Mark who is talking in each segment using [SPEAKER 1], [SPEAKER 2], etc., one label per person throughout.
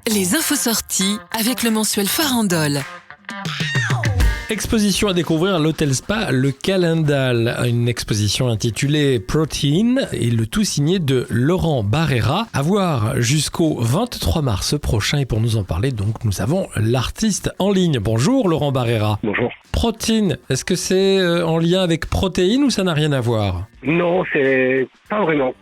[SPEAKER 1] Les infos sorties avec le mensuel Farandole.
[SPEAKER 2] Exposition à découvrir à l'hôtel spa Le Calendal, une exposition intitulée Protein et le tout signé de Laurent Barrera, à voir jusqu'au 23 mars prochain. Et pour nous en parler, donc, nous avons l'artiste en ligne. Bonjour Laurent Barrera.
[SPEAKER 3] Bonjour.
[SPEAKER 2] Protein, est-ce que c'est en lien avec protéines ou ça n'a rien à voir?
[SPEAKER 3] Non, c'est pas vraiment.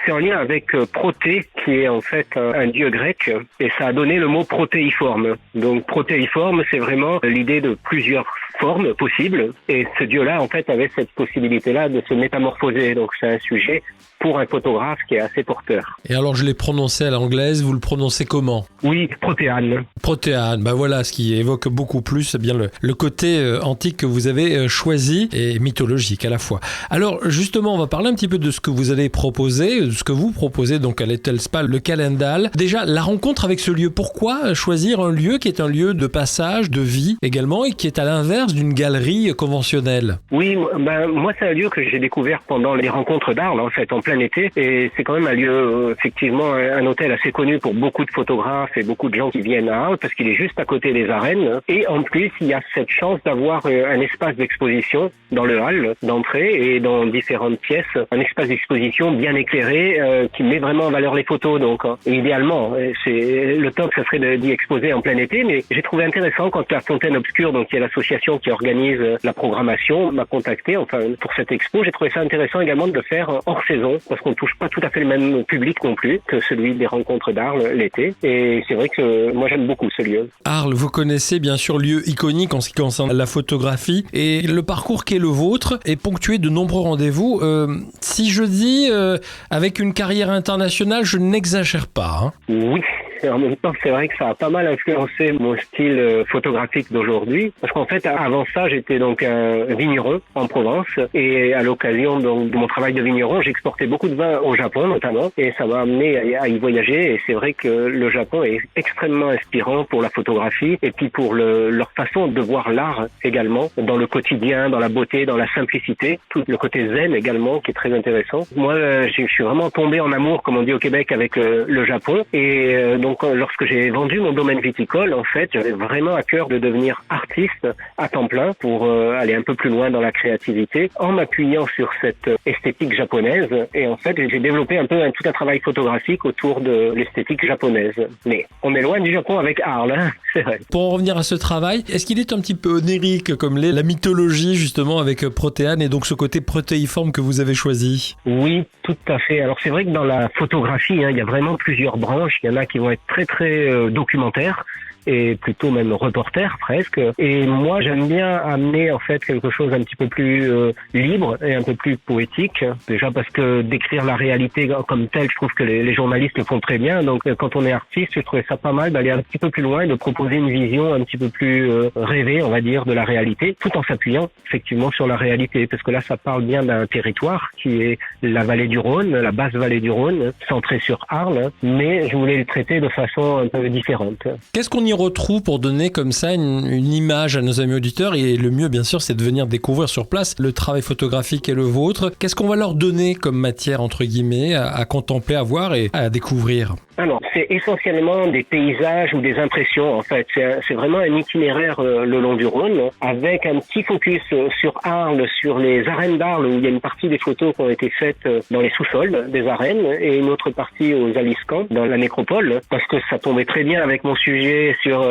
[SPEAKER 3] C'est en lien avec Proté, qui est en fait un dieu grec, et ça a donné le mot protéiforme. Donc protéiforme, c'est vraiment l'idée de plusieurs formes possibles, et ce dieu-là, en fait, avait cette possibilité-là de se métamorphoser. Donc c'est un sujet pour un photographe qui est assez porteur.
[SPEAKER 2] Et alors je l'ai prononcé à l'anglaise, vous le prononcez comment?
[SPEAKER 3] Oui, Protéane.
[SPEAKER 2] Protéane, voilà ce qui évoque beaucoup plus c'est bien le côté antique que vous avez choisi et mythologique à la fois. Alors justement, on va parler un petit peu de ce que vous allez proposer, de ce que vous proposez donc à l'hôtel spa Le Calendal. Déjà, la rencontre avec ce lieu, pourquoi choisir un lieu qui est un lieu de passage, de vie également, et qui est à l'inverse d'une galerie conventionnelle?
[SPEAKER 3] Oui, moi c'est un lieu que j'ai découvert pendant les rencontres d'Arles, en fait, en plein été, et c'est quand même un lieu, effectivement, un hôtel assez connu pour beaucoup de photographes et beaucoup de gens qui viennent à Arles, parce qu'il est juste à côté des arènes, et en plus, il y a cette chance d'avoir un espace d'exposition dans le hall d'entrée et dans différentes pièces, un espace d'exposition bien éclairé qui met vraiment en valeur les photos. Donc, idéalement, c'est le top, ça serait d'y exposer en plein été, mais j'ai trouvé intéressant quand la Fontaine Obscure, donc qui est l'association qui organise la programmation, m'a contacté, enfin pour cette expo. J'ai trouvé ça intéressant également de le faire hors saison, parce qu'on ne touche pas tout à fait le même public non plus que celui des rencontres d'Arles l'été. Et c'est vrai que moi j'aime beaucoup ce lieu.
[SPEAKER 2] Arles, vous connaissez bien sûr, lieu iconique en ce qui concerne la photographie, et le parcours qui est le vôtre est ponctué de nombreux rendez-vous. Si je dis avec une carrière internationale, je n'exagère pas. Hein.
[SPEAKER 3] Oui. En même temps, c'est vrai que ça a pas mal influencé mon style photographique d'aujourd'hui. Parce qu'en fait, avant ça, j'étais donc un vigneron en Provence. Et à l'occasion donc, de mon travail de vigneron, j'exportais beaucoup de vin au Japon notamment. Et ça m'a amené à y voyager. Et c'est vrai que le Japon est extrêmement inspirant pour la photographie. Et puis pour leur façon de voir l'art également. Dans le quotidien, dans la beauté, dans la simplicité. Tout le côté zen également qui est très intéressant. Moi, je suis vraiment tombé en amour, comme on dit au Québec, avec le Japon. Et donc, lorsque j'ai vendu mon domaine viticole, en fait, j'avais vraiment à cœur de devenir artiste à temps plein pour aller un peu plus loin dans la créativité en m'appuyant sur cette esthétique japonaise. Et en fait, j'ai développé tout un travail photographique autour de l'esthétique japonaise. Mais on est loin du Japon avec Arles, hein, c'est vrai.
[SPEAKER 2] Pour en revenir à ce travail, est-ce qu'il est un petit peu onirique comme la mythologie justement avec Protéane et donc ce côté protéiforme que vous avez choisi?
[SPEAKER 3] Oui, tout à fait. Alors c'est vrai que dans la photographie, il y a vraiment plusieurs branches. Il y en a qui vont être très documentaire et plutôt même reporter presque. Et moi, j'aime bien amener en fait quelque chose un petit peu plus libre et un peu plus poétique. Déjà parce que décrire la réalité comme telle, je trouve que les journalistes le font très bien. Donc quand on est artiste, je trouvais ça pas mal d'aller un petit peu plus loin et de proposer une vision un petit peu plus rêvée, on va dire, de la réalité, tout en s'appuyant effectivement sur la réalité. Parce que là, ça parle bien d'un territoire qui est la vallée du Rhône, la basse vallée du Rhône, centrée sur Arles, mais je voulais le traiter de façon un peu différente.
[SPEAKER 2] Qu'est-ce qu'on y retrouve pour donner comme ça une image à nos amis auditeurs? Et le mieux, bien sûr, c'est de venir découvrir sur place le travail photographique et le vôtre. Qu'est-ce qu'on va leur donner comme matière, entre guillemets, à contempler, à voir et à découvrir?
[SPEAKER 3] Alors, c'est essentiellement des paysages ou des impressions, en fait. C'est vraiment un itinéraire le long du Rhône, avec un petit focus sur Arles, sur les arènes d'Arles, où il y a une partie des photos qui ont été faites dans les sous-sols des arènes, et une autre partie aux Aliscamps, dans la nécropole, parce que ça tombait très bien avec mon sujet sur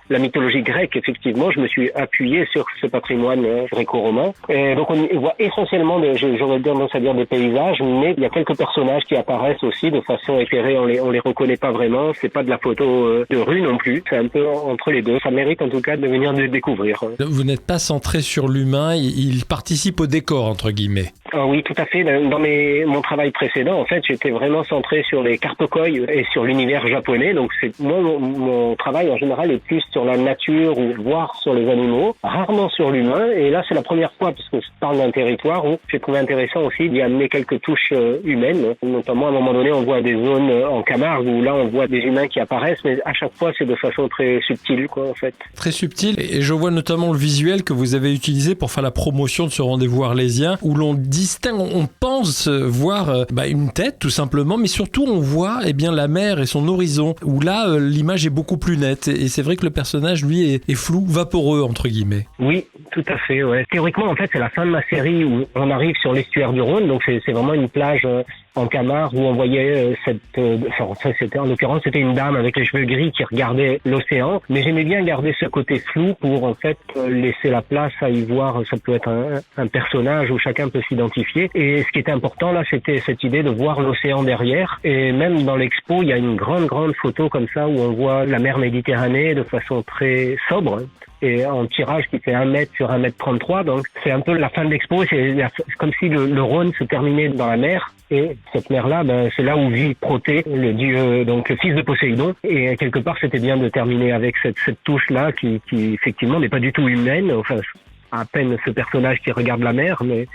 [SPEAKER 3] la mythologie grecque. Effectivement, je me suis appuyé sur ce patrimoine gréco-romain. Et donc, on voit essentiellement, j'aurais tendance à dire des paysages, mais il y a quelques personnages qui apparaissent aussi de façon éclairée, on les reconnaît pas vraiment, c'est pas de la photo de rue non plus, c'est un peu entre les deux. Ça mérite en tout cas de venir le découvrir.
[SPEAKER 2] Vous n'êtes pas centré sur l'humain, il participe au décor, entre guillemets.
[SPEAKER 3] Ah oui, tout à fait. Dans mon travail précédent, en fait, j'étais vraiment centré sur les carpokoi et sur l'univers japonais. Donc, c'est moi mon travail en général général est plus sur la nature ou voire sur les animaux, rarement sur l'humain. Et là, c'est la première fois, parce que je parle d'un territoire où j'ai trouvé intéressant aussi d'y amener quelques touches humaines. Notamment, à un moment donné, on voit des zones en Camargue où là, on voit des humains qui apparaissent, mais à chaque fois, c'est de façon très subtile, quoi, en fait.
[SPEAKER 2] Très subtil. Et je vois notamment le visuel que vous avez utilisé pour faire la promotion de ce rendez-vous arlésien, où l'on distingue, on pense voir une tête, tout simplement, mais surtout, on voit la mer et son horizon, où là, l'image est beaucoup plus nette. Et c'est vrai que le personnage, lui, est flou, vaporeux, entre guillemets.
[SPEAKER 3] Oui, tout à fait, ouais. Théoriquement, en fait, c'est la fin de ma série où on arrive sur l'estuaire du Rhône, donc c'est vraiment une plage en Camargue où on voyait en l'occurrence, c'était une dame avec les cheveux gris qui regardait l'océan, mais j'aimais bien garder ce côté flou pour, en fait, laisser la place à y voir, ça peut être un personnage où chacun peut s'identifier. Et ce qui était important, là, c'était cette idée de voir l'océan derrière. Et même dans l'expo, il y a une grande photo comme ça où on voit la mer Méditerranée de façon très sobre. Et en tirage qui fait 1 mètre sur 1,33 m. Donc, c'est un peu la fin de l'expo. C'est comme si le Rhône se terminait dans la mer. Et cette mer-là, c'est là où vit Proté, le dieu, donc le fils de Poséidon. Et quelque part, c'était bien de terminer avec cette touche-là qui effectivement n'est pas du tout humaine. Enfin, à peine ce personnage qui regarde la mer, mais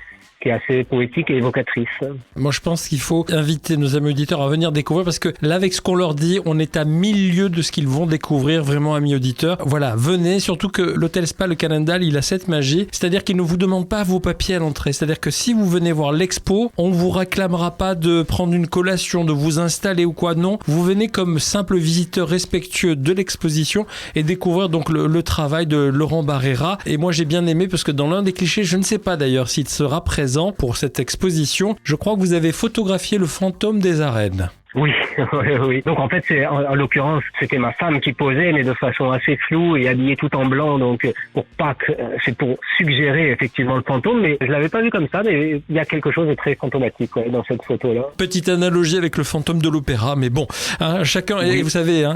[SPEAKER 3] qui est assez poétique et évocatrice.
[SPEAKER 2] Moi, je pense qu'il faut inviter nos amis auditeurs à venir découvrir, parce que là, avec ce qu'on leur dit, on est à 1000 lieues de ce qu'ils vont découvrir, vraiment, amis auditeurs. Voilà, venez, surtout que l'hôtel Spa Le Calendal, il a cette magie, c'est-à-dire qu'il ne vous demande pas vos papiers à l'entrée. C'est-à-dire que si vous venez voir l'expo, on ne vous réclamera pas de prendre une collation, de vous installer ou quoi, non. Vous venez comme simple visiteur respectueux de l'exposition et découvrir donc le travail de Laurent Barrera. Et moi, j'ai bien aimé, parce que dans l'un des clichés, je ne sais pas d'ailleurs s'il sera présent pour cette exposition, je crois que vous avez photographié le fantôme des arènes.
[SPEAKER 3] Oui. Donc en fait, en l'occurrence, c'était ma femme qui posait, mais de façon assez floue et habillée tout en blanc. Donc c'est pour suggérer effectivement le fantôme, mais je l'avais pas vu comme ça. Mais il y a quelque chose de très fantomatique dans cette photo-là.
[SPEAKER 2] Petite analogie avec le fantôme de l'opéra, mais bon, chacun, oui. Vous savez,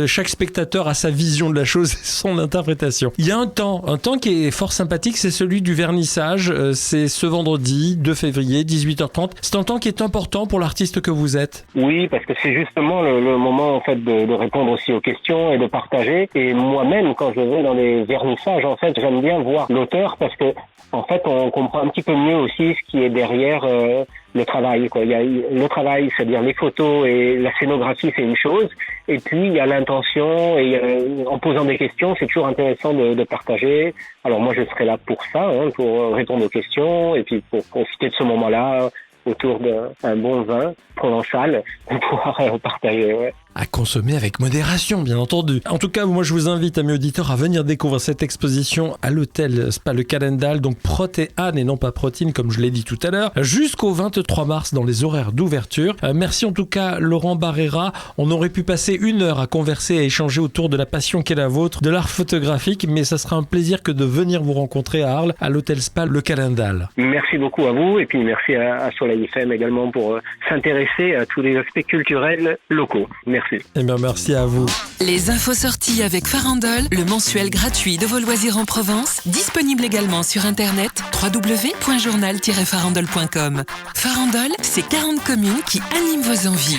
[SPEAKER 2] chaque spectateur a sa vision de la chose et son interprétation. Il y a un temps qui est fort sympathique, c'est celui du vernissage. C'est ce vendredi 2 février, 18h30. C'est un temps qui est important pour l'artiste que vous êtes.
[SPEAKER 3] Oui, parce que c'est justement le moment en fait de répondre aussi aux questions et de partager. Et moi-même, quand je vais dans les vernissages, en fait, j'aime bien voir l'auteur, parce que en fait, on comprend un petit peu mieux aussi ce qui est derrière le travail, quoi. Il y a le travail, c'est-à-dire les photos et la scénographie, c'est une chose. Et puis il y a l'intention, et en posant des questions, c'est toujours intéressant de partager. Alors moi, je serai là pour ça, pour répondre aux questions et puis pour profiter de ce moment-là autour d'un bon vin provençal pour pouvoir partager. Ouais.
[SPEAKER 2] À consommer avec modération, bien entendu. En tout cas, moi, je vous invite, amis auditeurs, à venir découvrir cette exposition à l'hôtel Spa Le Calendal, donc Protéane et non pas Protéine, comme je l'ai dit tout à l'heure, jusqu'au 23 mars dans les horaires d'ouverture. Merci en tout cas, Laurent Barrera. On aurait pu passer 1 heure à converser et à échanger autour de la passion qu'est la vôtre, de l'art photographique, mais ça sera un plaisir que de venir vous rencontrer à Arles, à l'hôtel Spa Le Calendal.
[SPEAKER 3] Merci beaucoup à vous, et puis merci à Soleil FM également pour s'intéresser à tous les aspects culturels locaux. Merci.
[SPEAKER 2] Eh bien, merci à vous.
[SPEAKER 1] Les infos sorties avec Farandole, le mensuel gratuit de vos loisirs en Provence, disponible également sur internet www.journal-farandole.com. Farandole, c'est 40 communes qui animent vos envies.